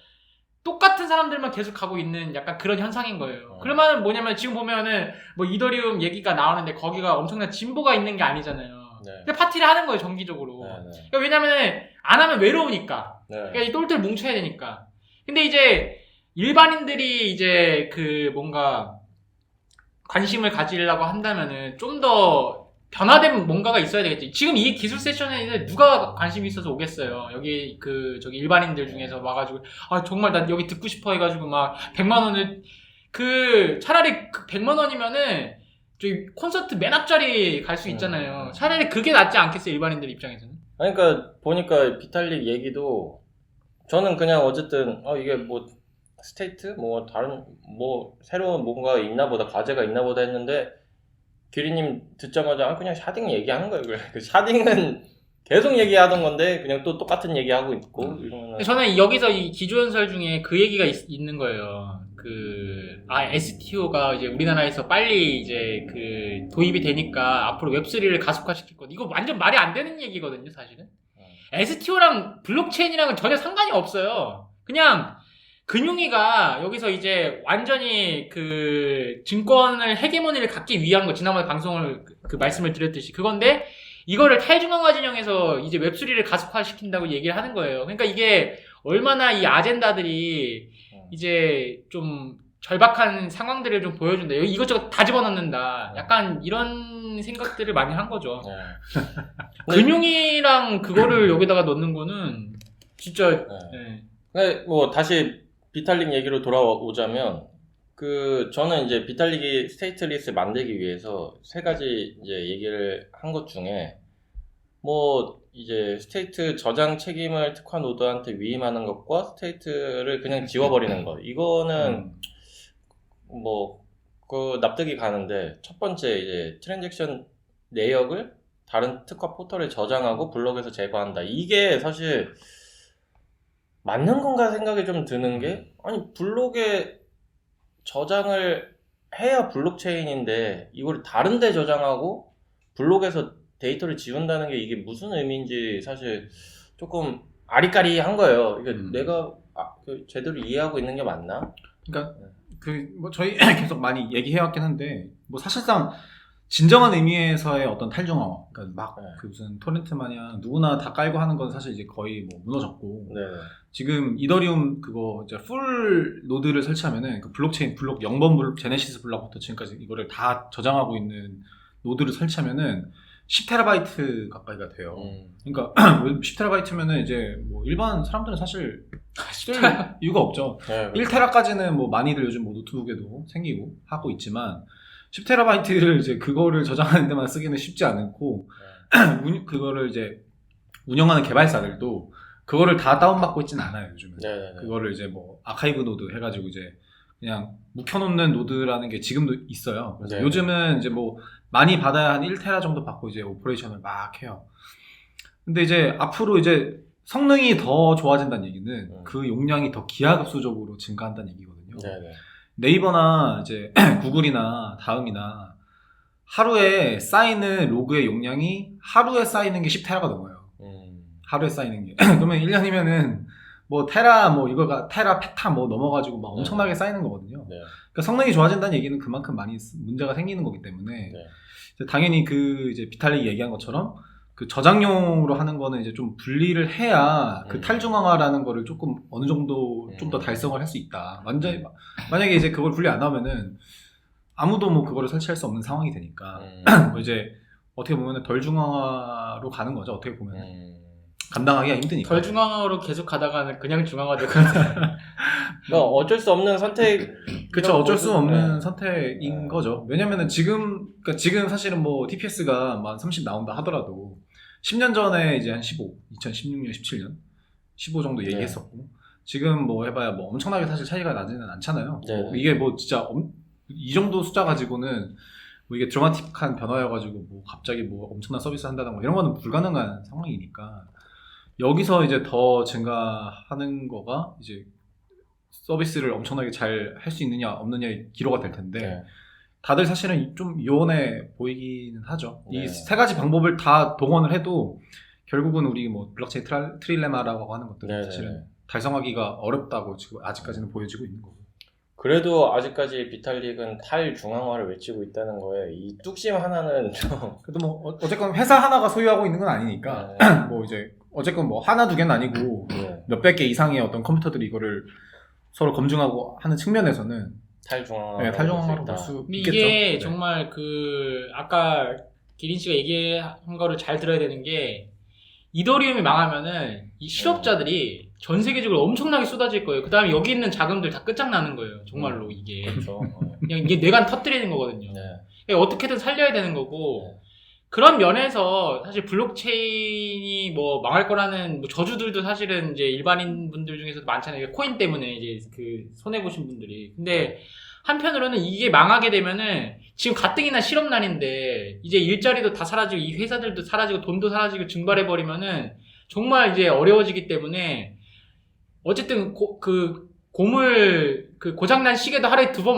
똑같은 사람들만 계속 가고 있는 약간 그런 현상인 거예요. 그러면은 뭐냐면, 지금 보면은 뭐 이더리움 얘기가 나오는데 거기가 엄청난 진보가 있는 게 아니잖아요.
네.
근데 파티를 하는 거예요, 정기적으로.
네.
그러니까 왜냐면은 안 하면 외로우니까.
네.
그러니까 이 똘똘 뭉쳐야 되니까. 근데 이제 일반인들이 이제 그 뭔가 관심을 가지려고 한다면은 좀 더 변화된 뭔가가 있어야 되겠지. 지금 이 기술 세션에 누가 관심이 있어서 오겠어요. 여기 저기 일반인들 중에서 와가지고, 아 정말 난 여기 듣고 싶어 해가지고 막 100만 원을, 차라리 100만 원이면은 저기 콘서트 맨 앞자리 갈 수 있잖아요. 차라리 그게 낫지 않겠어요, 일반인들 입장에서는?
아니, 그러니까 보니까 비탈릭 얘기도 저는 그냥 어쨌든 이게 뭐 스테이트 뭐 다른 뭐 새로운 뭔가 있나 보다 과제가 있나 보다 했는데 기리님 듣자마자 그냥 샤딩 얘기하는 거예요. 그래. 그 샤딩은 계속 얘기하던 건데 그냥 또 똑같은 얘기하고 있고 이러면은
저는 여기서 이 기조연설 중에 그 얘기가 있는 거예요. STO가 이제 우리나라에서 빨리 이제 그 도입이 되니까 앞으로 웹3를 가속화시킬 것. 이거 완전 말이 안 되는 얘기거든요, 사실은. STO랑 블록체인이랑은 전혀 상관이 없어요. 그냥 금융위가 여기서 이제 완전히 그 증권을 헤게모니를 갖기 위한 거, 지난번에 방송을 그 말씀을 드렸듯이 그건데 이거를 탈중앙화 진영에서 이제 웹3를 가속화시킨다고 얘기를 하는 거예요. 그러니까 이게 얼마나 이 아젠다들이 이제 좀 절박한 상황들을 좀 보여준다. 여기 이것저것 다 집어넣는다. 약간 이런 생각들을 많이 한 거죠. 금융이랑 그거를 여기다가 넣는 거는 진짜.
네. 뭐 다시 비탈릭 얘기로 돌아오자면 저는 이제 비탈릭이 스테이트리스 만들기 위해서 세 가지 이제 얘기를 한 것 중에 뭐 이제 스테이트 저장 책임을 특화 노드한테 위임하는 것과 스테이트를 그냥 지워버리는 것 이거는 뭐 납득이 가는데 첫 번째 이제 트랜잭션 내역을 다른 특화 포털에 저장하고 블록에서 제거한다 이게 사실 맞는 건가 생각이 좀 드는 게 아니 블록에 저장을 해야 블록체인인데 이걸 다른 데 저장하고 블록에서 데이터를 지운다는 게 이게 무슨 의미인지 사실 조금 아리까리한 거예요. 이게 내가 제대로 이해하고 있는 게 맞나?
그러니까 뭐 저희 계속 많이 얘기해왔긴 한데 뭐 사실상 진정한 의미에서의 어떤 탈중앙화, 그러니까 막 그 무슨 토렌트 마냥 누구나 다 깔고 하는 건 사실 이제 거의 뭐 무너졌고 지금 이더리움 그거 이제 풀 노드를 설치하면은 그 블록체인 블록 0번 블록 제네시스 블록부터 지금까지 이거를 다 저장하고 있는 노드를 설치하면은 10테라바이트 가까이가 돼요. 그러니까 10테라바이트면은 이제 뭐 일반 사람들은 사실 쓸 이유가 없죠. 1테라까지는 뭐 많이들 요즘 뭐 노트북에도 생기고 하고 있지만 10테라바이트를 이제 그거를 저장하는 데만 쓰기는 쉽지 않고 그거를 이제 운영하는 개발사들도 그거를 다 다운받고 있지는 않아요, 요즘은. 그거를 이제 뭐 아카이브 노드 해가지고 이제 그냥 묵혀놓는 노드라는 게 지금도 있어요. 그래서 요즘은 이제 뭐 많이 받아야 한 1테라 정도 받고 이제 오퍼레이션을 막 해요. 근데 이제 앞으로 이제 성능이 더 좋아진다는 얘기는 그 용량이 더 기하급수적으로 증가한다는 얘기거든요. 네이버나 이제 구글이나 다음이나 하루에 쌓이는 로그의 용량이 하루에 쌓이는 게 10테라가 넘어요. 하루에 쌓이는 게. 그러면 1년이면은 뭐 테라 뭐 이거가 테라 페타 뭐 넘어가지고 막 엄청나게 쌓이는 거거든요. 그러니까 성능이 좋아진다는 얘기는 그만큼 많이 문제가 생기는 거기 때문에 당연히 그 이제 비탈릭이 얘기한 것처럼 그 저장용으로 하는 거는 이제 좀 분리를 해야 그 탈중앙화라는 거를 조금 어느 정도 좀 더 달성을 할 수 있다. 완전히 만약에 이제 그걸 분리 안 하면은 아무도 뭐 그거를 설치할 수 없는 상황이 되니까 뭐 이제 어떻게 보면은 덜 중앙화로 가는 거죠. 어떻게 보면 감당하기가 힘드니까.
덜 중앙화로 계속 가다가는 그냥 중앙화되고.
그러니까 어쩔 수 없는 선택.
그렇죠. 어쩔 수 없는 선택인 거죠. 왜냐면은 그러니까 지금 사실은 뭐 TPS가 한 30 나온다 하더라도 10년 전에 이제 한 15, 2016년, 17년, 15 정도 얘기했었고 지금 뭐 해봐야 뭐 엄청나게 사실 차이가 나지는 않잖아요. 뭐 이게 뭐 진짜 이 정도 숫자 가지고는 뭐 이게 드라마틱한 변화여가지고 뭐 갑자기 뭐 엄청난 서비스 한다던가 이런 거는 불가능한 상황이니까 여기서 이제 더 증가하는 거가 이제 서비스를 엄청나게 잘 할 수 있느냐 없느냐의 기로가 될 텐데 다들 사실은 좀 요원해 보이기는 하죠. 이 세 가지 방법을 다 동원을 해도 결국은 우리 뭐 블록체인 트릴레마라고 하는 것들은 사실은 달성하기가 어렵다고 지금 아직까지는 보여지고 있는 거고.
그래도 아직까지 비탈릭은 탈중앙화를 외치고 있다는 거에 이 뚝심 하나는 좀
그래도 뭐 어쨌건 회사 하나가 소유하고 있는 건 아니니까 뭐 이제 어쨌건 뭐 하나 두 개는 아니고 몇백 개 이상의 어떤 컴퓨터들이 이거를 서로 검증하고 하는 측면에서는 탈중앙화로 볼 수 있겠죠.
이게 정말 그 아까 기린 씨가 얘기한 거를 잘 들어야 되는 게 이더리움이 망하면은 이 실업자들이 전 세계적으로 엄청나게 쏟아질 거예요. 그 다음에 여기 있는 자금들 다 끝장나는 거예요. 정말로 이게.
그렇죠.
그냥 이게 뇌관 터뜨리는 거거든요. 그러니까 어떻게든 살려야 되는 거고 그런 면에서 사실 블록체인이 뭐 망할 거라는 뭐 저주들도 사실은 이제 일반인 분들 중에서도 많잖아요. 코인 때문에 이제 그 손해 보신 분들이. 근데 한편으로는 이게 망하게 되면은 지금 가뜩이나 실업난인데 이제 일자리도 다 사라지고 이 회사들도 사라지고 돈도 사라지고 증발해 버리면은 정말 이제 어려워지기 때문에 어쨌든 그 고장난 시계도 하루에 2번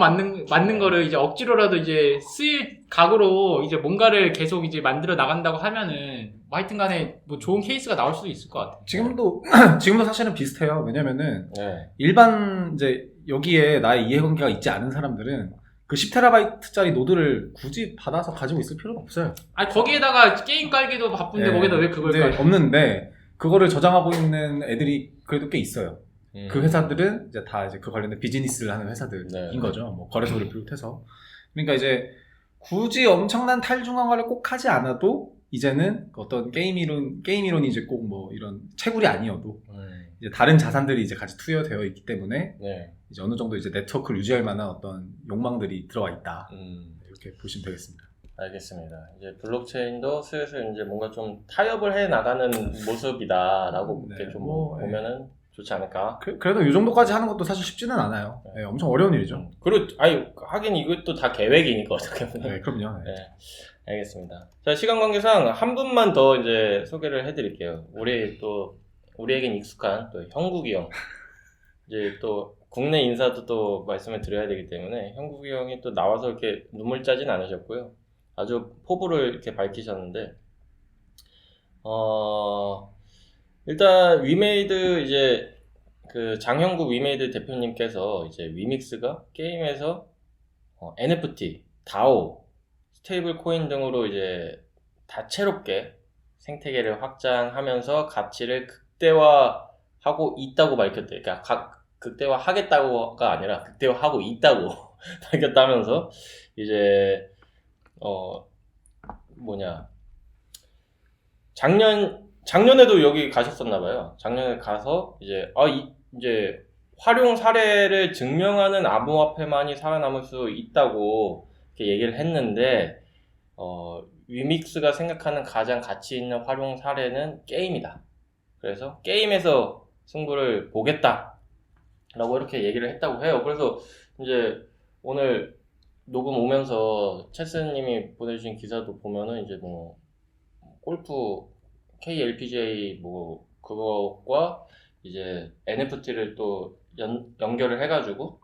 맞는 거를 이제 억지로라도 이제 쓸 각오로 이제 뭔가를 계속 이제 만들어 나간다고 하면은 뭐 하여튼 간에 뭐 좋은 케이스가 나올 수도 있을 것 같아요.
지금도 사실은 비슷해요. 왜냐면은
네.
일반 이제 여기에 나의 이해관계가 있지 않은 사람들은 그 10TB짜리 노드를 굳이 받아서 가지고 있을 필요가 없어요.
아니 거기에다가 게임 깔기도 바쁜데
네.
거기다 왜 그걸
근데
깔?
없는데 그거를 저장하고 있는 애들이 그래도 꽤 있어요. 그
음.
회사들은 이제 다 이제 그 관련된 비즈니스를 하는 회사들인
네.
거죠. 뭐 거래소를 비롯해서. 그러니까 이제 굳이 엄청난 탈중앙화를 꼭 하지 않아도 이제는 어떤 게임 이론이 이제 꼭 뭐 이런 채굴이 아니어도 이제 다른 자산들이 이제 같이 투여되어 있기 때문에
네.
이제 어느 정도 이제 네트워크를 유지할 만한 어떤 욕망들이 들어와 있다. 이렇게 보시면 되겠습니다.
알겠습니다. 이제 블록체인도 슬슬 이제 뭔가 좀 타협을 해 나가는 모습이다라고
네,
이렇게 좀
뭐,
보면은 좋지 않을까.
그래도 이 정도까지 하는 것도 사실 쉽지는 않아요. 네, 엄청 어려운 일이죠.
그리고 하긴 이것도 다 계획이니까 어떻게 보면.
네, 그럼요. 네.
네, 알겠습니다. 자, 시간 관계상 한 분만 더 이제 소개를 해드릴게요. 우리에겐 익숙한 또 형국이 형. 이제 또 국내 인사도 또 말씀을 드려야 되기 때문에 형국이 형이 또 나와서 이렇게 눈물 짜진 않으셨고요. 아주 포부를 이렇게 밝히셨는데, 일단 위메이드 이제 그 장형국 위메이드 대표님께서 이제 위믹스가 게임에서 NFT, DAO, 스테이블 코인 등으로 이제 다채롭게 생태계를 확장하면서 가치를 극대화하고 있다고 밝혔대요. 그러니까 극대화하겠다고가 아니라 극대화하고 있다고 밝혔다면서 이제 작년에도 여기 가셨었나봐요. 작년에 가서 이제 활용 사례를 증명하는 암호화폐만이 살아남을 수 있다고 이렇게 얘기를 했는데, 위믹스가 생각하는 가장 가치 있는 활용 사례는 게임이다. 그래서 게임에서 승부를 보겠다. 라고 이렇게 얘기를 했다고 해요. 그래서 이제 오늘 녹음 오면서 체스님이 보내주신 기사도 보면은 이제 뭐 골프 KLPGA 뭐 그거과 이제 NFT를 또 연결을 해가지고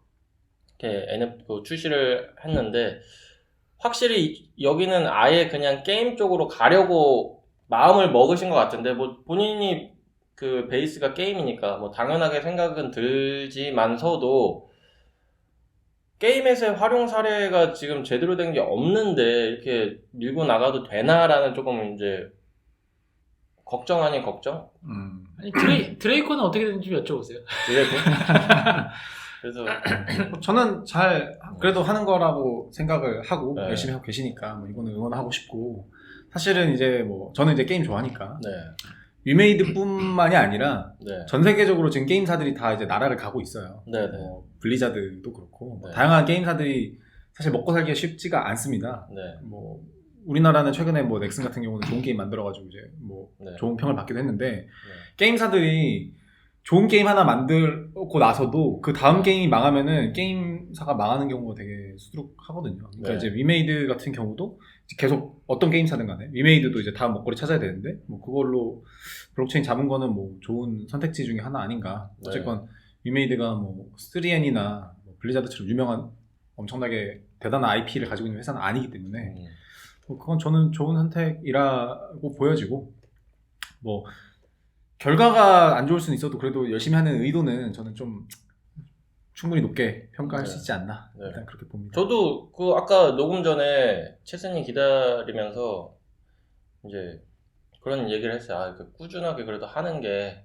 이렇게 NFT 출시를 했는데, 확실히 여기는 아예 그냥 게임 쪽으로 가려고 마음을 먹으신 것 같은데, 뭐 본인이 그 베이스가 게임이니까 뭐 당연하게 생각은 들지만서도 게임에서의 활용 사례가 지금 제대로 된 게 없는데 이렇게 밀고 나가도 되나라는 조금 이제 걱정 아닌 걱정?
아니 드레이코는 어떻게 되는지 여쭤보세요.
드래곤? 그래서
저는 잘 그래도 하는 거라고 생각을 하고
네.
열심히 하고 계시니까 뭐 이거는 응원하고 싶고, 사실은 이제 뭐 저는 이제 게임 좋아하니까
네.
위메이드뿐만이 아니라
네.
전 세계적으로 지금 게임사들이 다 이제 나라를 가고 있어요.
네. 네.
뭐 블리자드도 그렇고 뭐
네.
다양한 게임사들이 사실 먹고 살기가 쉽지가 않습니다.
네.
뭐 우리나라는 최근에 뭐 넥슨 같은 경우는 좋은 게임 만들어가지고 이제 뭐
네.
좋은 평을 받기도 했는데, 게임사들이 좋은 게임 하나 만들고 나서도 그 다음 게임이 망하면은 게임사가 망하는 경우가 되게 수두룩하거든요. 그러니까
네.
이제 위메이드 같은 경우도 계속 어떤 게임사든 간에 위메이드도 이제 다음 먹거리 찾아야 되는데, 뭐 그걸로 블록체인 잡은 거는 뭐 좋은 선택지 중에 하나 아닌가.
네.
어쨌건 위메이드가 뭐 3N이나 뭐 블리자드처럼 유명한 엄청나게 대단한 IP를 가지고 있는 회사는 아니기 때문에 뭐 그건 저는 좋은 선택이라고 보여지고, 뭐 결과가 안 좋을 수는 있어도 그래도 열심히 하는 의도는 저는 좀 충분히 높게 평가할
네.
수 있지 않나.
네.
일단 그렇게 봅니다.
저도 그 아까 녹음 전에 채스님 기다리면서 이제 그런 얘기를 했어요. 꾸준하게 그래도 하는 게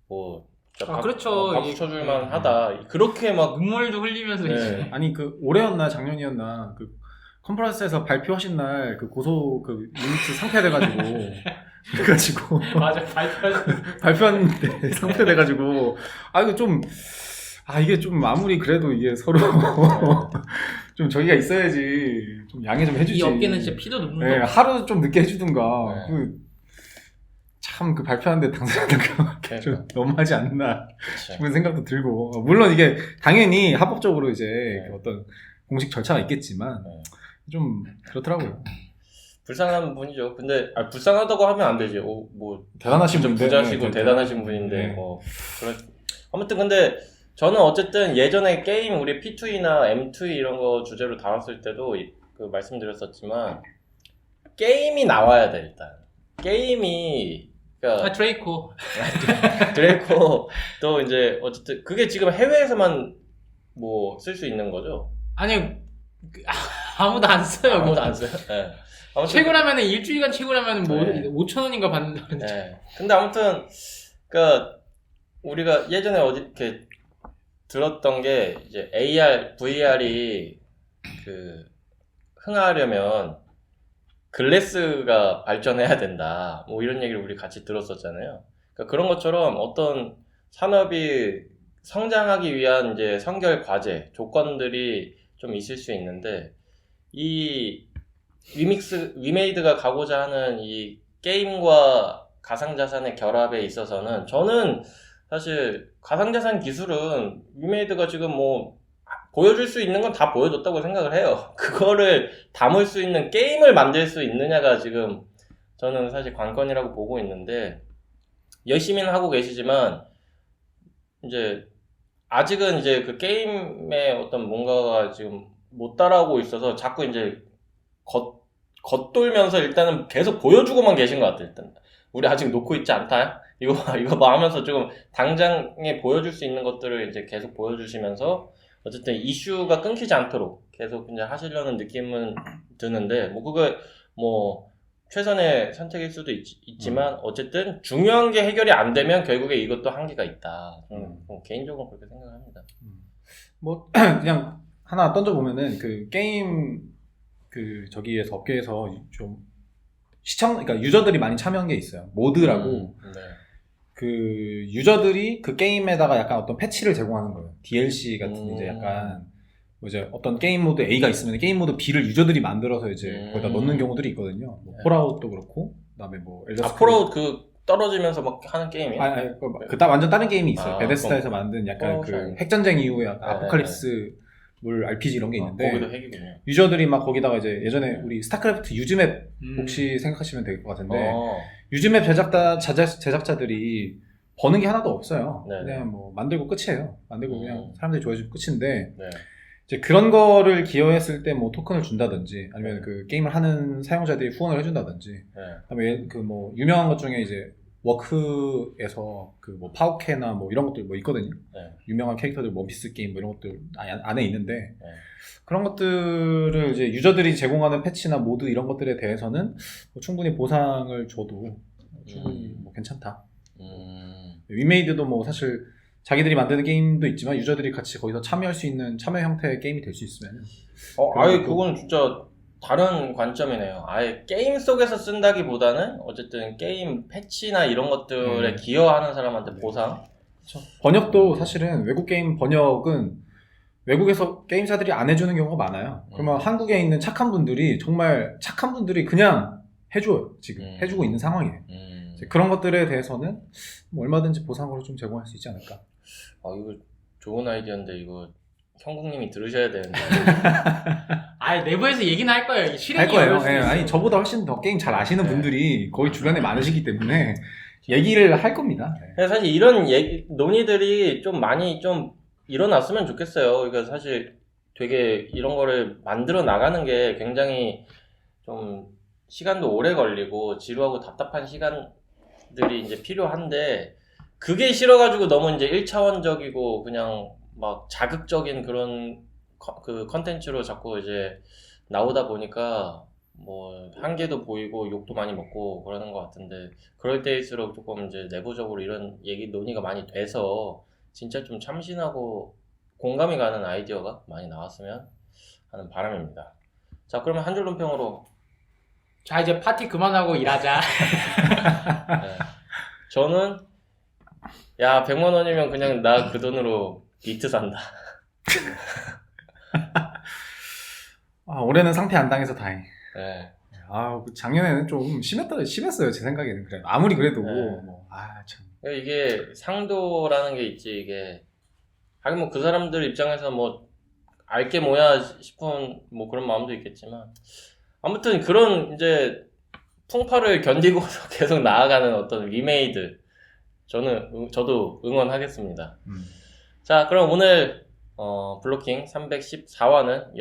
뭐
그렇죠.
박수 쳐줄만 하다. 그렇게 막
눈물도 흘리면서
네.
이제
아니 그 올해였나 작년이었나 그 컨퍼런스에서 발표하신 날 그 고소 그 유니트 상폐돼가지고 그래가지고
맞아
발표하는데 상폐돼가지고 이게 좀 아무리 그래도 이게 서로 좀 저기가 있어야지 좀 양해 좀 해주지.
이 업계는 진짜 피도 눈물도
네,
없어.
하루 좀 늦게 해주든가.
네.
참 그 발표하는데 당사자가 좀
그러니까.
너무하지 않나
그치.
싶은 생각도 들고 물론 이게 당연히 합법적으로 이제
네.
그 어떤 공식 절차가 있겠지만
네.
좀 그렇더라고요.
불쌍한 분이죠. 근데 불쌍하다고 하면 안 되지. 뭐
대단하신
진짜
분인데
부자시고
네,
대단하신 분인데
네.
뭐 아무튼 근데 저는 어쨌든 예전에 게임 우리 P2E나 M2E 이런 거 주제로 다뤘을 때도 그 말씀드렸었지만 게임이 나와야 돼 일단. 게임이 그러니까
드레이코.
드레이코 또 이제 어쨌든 그게 지금 해외에서만 뭐 쓸 수 있는 거죠.
아니 아무도 안 써요.
아무도 안 써요. 네. 아무튼
채굴하면은 일주일간 채굴하면은 뭐
네.
5,000원인가 받는다는데.
네. 근데 아무튼 그러니까 우리가 예전에 어디 이렇게 들었던 게 이제 AR, VR이 그 흥하려면 글래스가 발전해야 된다. 뭐 이런 얘기를 우리 같이 들었었잖아요. 그러니까 그런 것처럼 어떤 산업이 성장하기 위한 이제 선결 과제, 조건들이 좀 있을 수 있는데 이 위메이드가 가고자 하는 이 게임과 가상자산의 결합에 있어서는 저는 사실 가상자산 기술은 위메이드가 지금 뭐 보여줄 수 있는 건 다 보여줬다고 생각을 해요. 그거를 담을 수 있는 게임을 만들 수 있느냐가 지금 저는 사실 관건이라고 보고 있는데 열심히는 하고 계시지만 이제 아직은 이제 그 게임의 어떤 뭔가가 지금 못 따라오고 있어서 자꾸 이제 겉돌면서 일단은 계속 보여주고만 계신 것 같아요. 일단 우리 아직 놓고 있지 않다. 이거 봐 하면서 조금 당장에 보여줄 수 있는 것들을 이제 계속 보여주시면서 어쨌든 이슈가 끊기지 않도록 계속 이제 하시려는 느낌은 드는데 뭐 그거 뭐 최선의 선택일 수도 있지만 어쨌든 중요한 게 해결이 안 되면 결국에 이것도 한계가 있다. 저는 뭐 개인적으로 그렇게 생각합니다.
뭐 그냥 하나 던져보면은 그 게임 그 저기에서 업계에서 좀 그러니까 유저들이 많이 참여한 게 있어요. 모드라고
네.
그 유저들이 그 게임에다가 약간 어떤 패치를 제공하는 거예요. DLC 같은 이제 약간 뭐 이제 어떤 게임 모드 A가 있으면 게임 모드 B를 유저들이 만들어서 이제 거기다 넣는 경우들이 있거든요. 뭐
네.
폴아웃도 그렇고 그다음에 뭐 엘더
폴아웃 그 떨어지면서 막 하는 게임이에요?
아니 그딱 완전 다른 게임이 있어요.
아,
베데스다에서 만든 약간 그
아니에요.
핵전쟁 이후에 약간
네,
아포칼립스 물 RPG 이런 게 있는데
거기도 핵이군요.
유저들이 막 거기다가 이제 예전에 우리 스타크래프트 유즈맵 혹시 생각하시면 될 것 같은데 유즈맵 제작자들이 버는 게 하나도 없어요.
네네.
그냥 뭐 만들고 끝이에요. 만들고 그냥 사람들이 좋아해주고 끝인데
네.
이제 그런 거를 기여했을 때 뭐 토큰을 준다든지 아니면 그 게임을 하는 사용자들이 후원을 해준다든지
네.
그다음에 그 뭐 유명한 것 중에 이제 워크에서 그 뭐 파워캐나 뭐 이런 것들 뭐 있거든요.
네.
유명한 캐릭터들 원피스 게임 뭐 이런 것들 안에 있는데
네.
그런 것들을 이제 유저들이 제공하는 패치나 모드 이런 것들에 대해서는 뭐 충분히 보상을 줘도 충분히 뭐 괜찮다. 위메이드도 뭐 사실 자기들이 만드는 게임도 있지만 유저들이 같이 거기서 참여할 수 있는 참여 형태의 게임이 될 수 있으면
아예 그건 진짜 다른 관점이네요. 아예 게임 속에서 쓴다기보다는 어쨌든 게임 패치나 이런 것들에 기여하는 사람한테 보상.
그렇죠. 번역도 사실은 외국 게임 번역은 외국에서 게임사들이 안 해주는 경우가 많아요. 그러면 한국에 있는 착한 분들이 정말 착한 분들이 그냥 해줘요. 지금 해주고 있는 상황이에요. 그런 것들에 대해서는 뭐 얼마든지 보상으로 좀 제공할 수 있지 않을까.
이거 좋은 아이디어인데 이거 형국님이 들으셔야 되는데.
내부에서 얘기는 할 거예요.
할
실행이
거예요.
어려울 수
예,
있어요.
아니 저보다 훨씬 더 게임 잘 아시는 분들이 거의 주변에 많으시기 때문에 얘기를 할 겁니다.
근데 사실 이런 논의들이 좀 많이 좀 일어났으면 좋겠어요. 그러니까 사실 되게 이런 거를 만들어 나가는 게 굉장히 좀 시간도 오래 걸리고 지루하고 답답한 시간들이 이제 필요한데 그게 싫어가지고 너무 이제 1차원적이고 그냥 막 자극적인 그런 그 컨텐츠로 자꾸 이제 나오다 보니까 뭐 한계도 보이고 욕도 많이 먹고 그러는 것 같은데 그럴 때일수록 조금 이제 내부적으로 이런 논의가 많이 돼서 진짜 좀 참신하고 공감이 가는 아이디어가 많이 나왔으면 하는 바람입니다. 자, 그러면 한 줄 논평으로.
자, 이제 파티 그만하고 일하자.
네. 저는 100만 원이면 그냥 나 그 돈으로 비트 산다.
올해는 상태 안 당해서 다행.
네.
작년에는 좀 심했어요. 제 생각에는. 그래. 아무리 그래도
네.
참.
이게 상도라는 게 있지. 이게 하긴 뭐 그 사람들 입장에서 뭐 알게 뭐야 싶은 뭐 그런 마음도 있겠지만 아무튼 그런 이제 풍파를 견디고서 계속 나아가는 어떤 리메이드 저도 응원하겠습니다. 자, 그럼 오늘 블로킹 314화는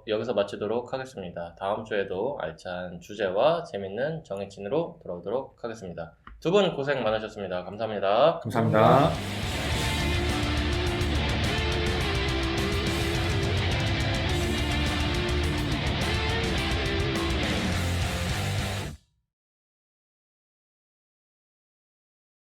여기서 마치도록 하겠습니다. 다음 주에도 알찬 주제와 재밌는 정해진으로 돌아오도록 하겠습니다. 두 분 고생 많으셨습니다. 감사합니다.
감사합니다.